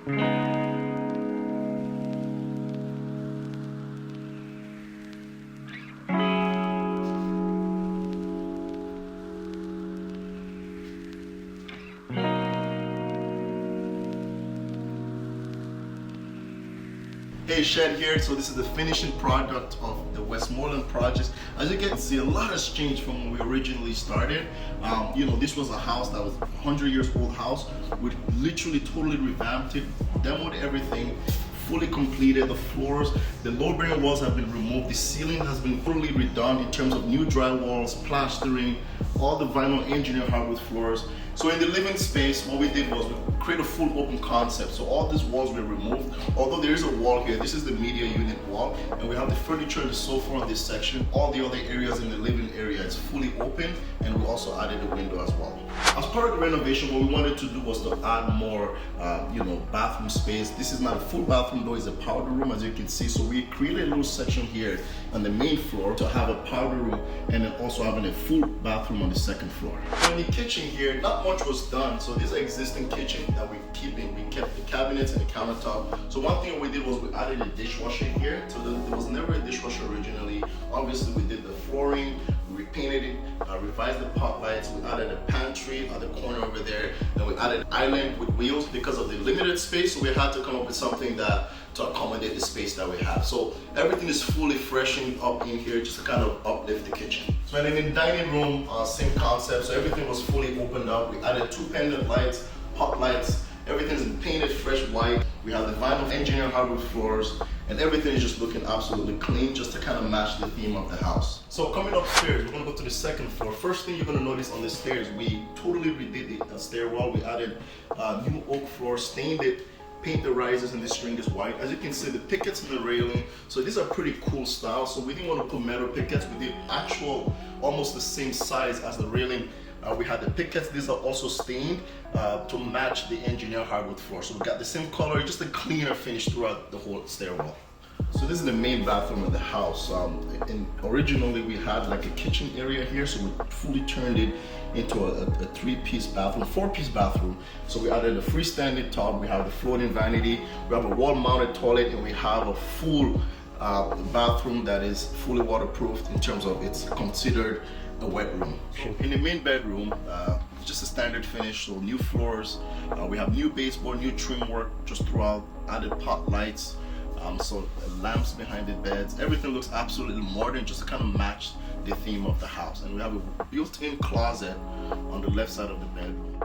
Hey, Shed here. So this is the finishing product of the Westmoreland project. As you can see, a lot has changed from when we originally started. This was a house that was a 100 years old house. We literally totally revamped it, demoed everything, fully completed the floors. The load-bearing walls have been removed. The ceiling has been fully redone in terms of new drywalls, plastering, all the vinyl engineered hardwood floors. So in the living space, what we did was we create a full open concept. So all these walls were removed. Although there is a wall here, this is the media unit wall, and we have the furniture and the sofa on this section. All the other areas in the living area is fully open, and we also added a window as well. As part of the renovation, what we wanted to do was to add more, bathroom space. This is not a full bathroom though, it's a powder room, as you can see. So we created a little section here on the main floor to have a powder room, and then also having a full bathroom on the second floor. So in the kitchen here, not much was done. So this is an existing kitchen that we're keeping. We kept the cabinets and the countertop. So one thing we did was we added a dishwasher here. So there was never a dishwasher originally. Obviously we did the flooring, we repainted it, revised the pot lights, we added a pantry at the corner over there, then we added an island with wheels because of the limited space. So we had to come up with something that to accommodate the space that we have. So everything is fully freshened up in here just to kind of uplift the kitchen. So and then in the dining room, same concept. So everything was fully opened up. We added 2 pendant lights, pot lights. Everything's been painted fresh white. We have the vinyl engineered hardwood floors, and everything is just looking absolutely clean, just to kind of match the theme of the house. So coming upstairs, we're gonna go to the second floor. First thing you're gonna notice on the stairs, we totally redid the stairwell. We added new oak floor, stained it, paint the risers, and the string is white. As you can see, the pickets and the railing, so these are pretty cool style. So we didn't want to put metal pickets. We did actual, almost the same size as the railing. We had the pickets. These are also stained to match the engineered hardwood floor. So we got the same color, just a cleaner finish throughout the whole stairwell. So this is the main bathroom of the house. And originally we had like a kitchen area here, so we fully turned it into a 3-piece bathroom, 4-piece bathroom. So we added a freestanding tub, we have the floating vanity, we have a wall-mounted toilet, and we have a full bathroom that is fully waterproofed in terms of it's considered a wet room. In the main bedroom, just a standard finish, so new floors. We have new baseboard, new trim work just throughout, added pot lights. So lamps behind the beds. Everything looks absolutely modern, just to kind of match the theme of the house. And we have a built-in closet on the left side of the bedroom.